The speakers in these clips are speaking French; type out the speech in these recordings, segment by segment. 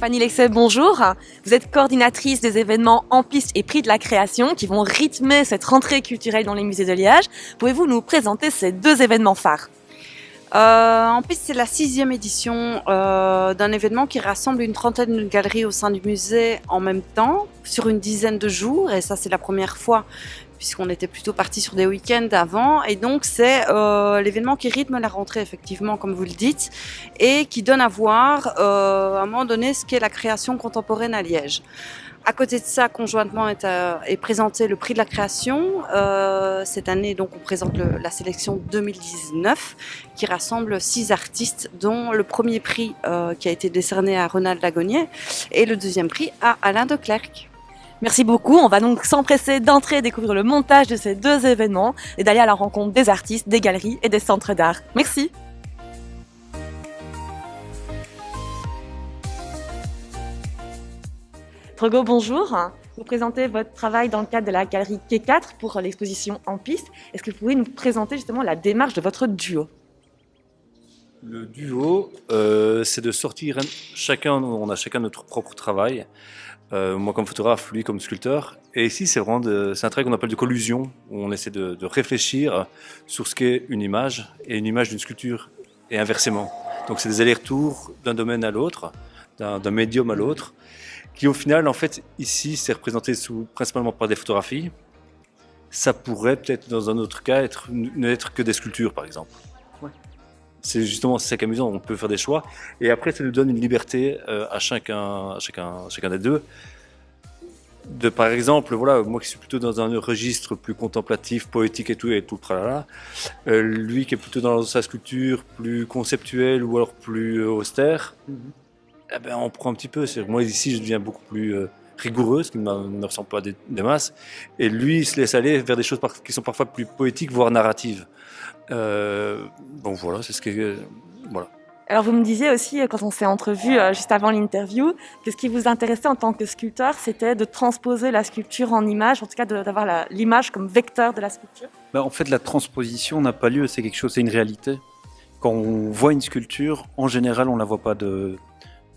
Fanny Lexet, bonjour. Vous êtes coordinatrice des événements En Piste et Prix de la Création qui vont rythmer cette rentrée culturelle dans les musées de Liège. Pouvez-vous nous présenter ces deux événements phares ? En Piste, c'est la 6e édition d'un événement qui rassemble une trentaine de galeries au sein du musée en même temps, sur une dizaine de jours. Et ça, c'est la première fois, puisqu'on était plutôt parti sur des week-ends avant. Et donc, c'est l'événement qui rythme la rentrée, effectivement, comme vous le dites, et qui donne à voir, à un moment donné, ce qu'est la création contemporaine à Liège. À côté de ça, conjointement est présenté le prix de la création. Cette année, donc, on présente la sélection 2019 qui rassemble 6 artistes, dont le premier prix qui a été décerné à Ronald Lagonier et le deuxième prix à Alain de Clercq. Merci beaucoup. On va donc s'empresser d'entrer et découvrir le montage de ces deux événements et d'aller à la rencontre des artistes, des galeries et des centres d'art. Merci. Drogo, bonjour. Vous présentez votre travail dans le cadre de la galerie K4 pour l'exposition En Piste. Est-ce que vous pouvez nous présenter justement la démarche de votre duo ? Le duo, c'est de sortir on a chacun notre propre travail. Moi comme photographe, lui comme sculpteur. Et ici, c'est un travail qu'on appelle de collusion, où on essaie de réfléchir sur ce qu'est une image et une image d'une sculpture, et inversement. Donc c'est des allers-retours d'un domaine à l'autre, d'un médium à l'autre, qui au final, en fait, ici, c'est représenté principalement par des photographies. Ça pourrait peut-être, dans un autre cas, n'être que des sculptures, par exemple. Ouais. C'est justement ça qui est amusant, on peut faire des choix. Et après, ça nous donne une liberté à chacun des deux. Par exemple, voilà, moi qui suis plutôt dans un registre plus contemplatif, poétique et tout le tralala, lui qui est plutôt dans sa sculpture plus conceptuelle ou alors plus austère, eh ben, on prend un petit peu. Moi ici, je deviens beaucoup plus rigoureux, ce qui ne me ressemble pas des masses, et lui, il se laisse aller vers des choses qui sont parfois plus poétiques, voire narratives. Donc voilà, c'est ce que... Voilà. Alors vous me disiez aussi, quand on s'est entrevus juste avant l'interview, que ce qui vous intéressait en tant que sculpteur, c'était de transposer la sculpture en image, en tout cas d'avoir l'image comme vecteur de la sculpture. En fait, la transposition n'a pas lieu, c'est une réalité. Quand on voit une sculpture, en général, on ne la voit pas de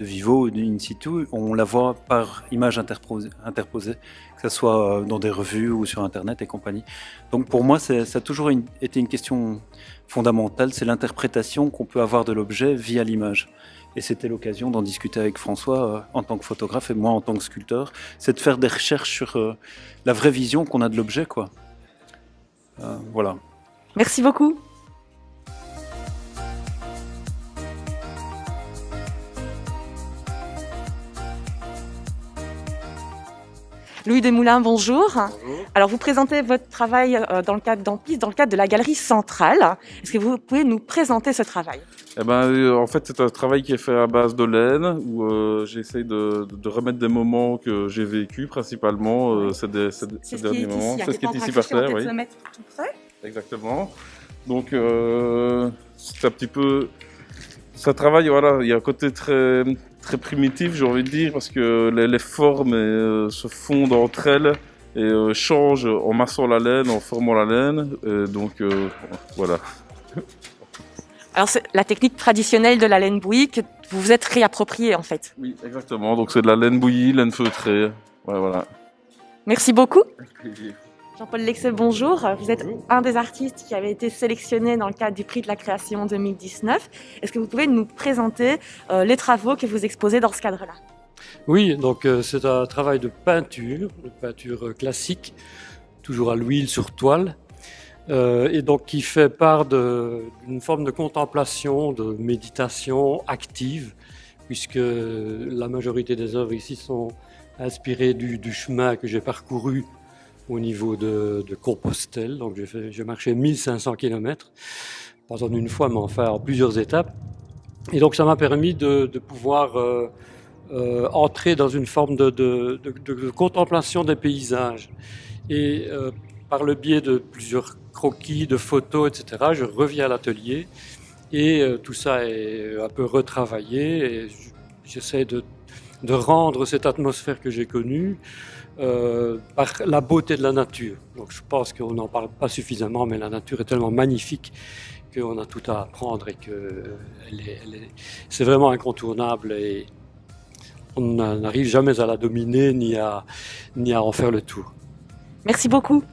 vivo ou in situ, on la voit par image interposée, que ce soit dans des revues ou sur Internet et compagnie. Donc pour moi, ça a toujours été une question fondamentale, c'est l'interprétation qu'on peut avoir de l'objet via l'image. Et c'était l'occasion d'en discuter avec François en tant que photographe et moi en tant que sculpteur, c'est de faire des recherches sur la vraie vision qu'on a de l'objet, quoi. Voilà. Merci beaucoup. Louis Desmoulins, bonjour. Bonjour. Alors, vous présentez votre travail dans le cadre d'En Piste, dans le cadre de la Galerie Centrale. Est-ce que vous pouvez nous présenter ce travail ? En fait, c'est un travail qui est fait à base de laine, où j'essaye de remettre des moments que j'ai vécus, principalement ces derniers moments. C'est ce qui est ici par terre, oui. Se mettre tout près. Exactement. Donc, c'est un petit peu... Ça travaille, voilà, il y a un côté très primitif, j'ai envie de dire, parce que les formes se fondent entre elles et changent en massant la laine, en formant la laine. Donc, voilà. Alors, c'est la technique traditionnelle de la laine bouillie que vous vous êtes réappropriée, en fait. Oui, exactement. Donc, c'est de la laine bouillie, laine feutrée. Ouais, voilà. Merci beaucoup. Avec plaisir. Jean-Paul Lexet, bonjour. Vous êtes un des artistes qui avait été sélectionné dans le cadre du prix de la création 2019. Est-ce que vous pouvez nous présenter les travaux que vous exposez dans ce cadre-là ? Oui, donc c'est un travail de peinture classique, toujours à l'huile sur toile, et donc qui fait part d'une forme de contemplation, de méditation active, puisque la majorité des œuvres ici sont inspirées du chemin que j'ai parcouru au niveau de Compostelle. Donc j'ai marché 1500 km, pas en une fois, mais enfin en plusieurs étapes. Et donc ça m'a permis de pouvoir entrer dans une forme de contemplation des paysages. Et par le biais de plusieurs croquis, de photos, etc., je reviens à l'atelier et tout ça est un peu retravaillé et j'essaie de rendre cette atmosphère que j'ai connue par la beauté de la nature. Donc je pense qu'on n'en parle pas suffisamment, mais la nature est tellement magnifique qu'on a tout à apprendre et que c'est vraiment incontournable. Et on n'arrive jamais à la dominer ni à en faire le tour. Merci beaucoup.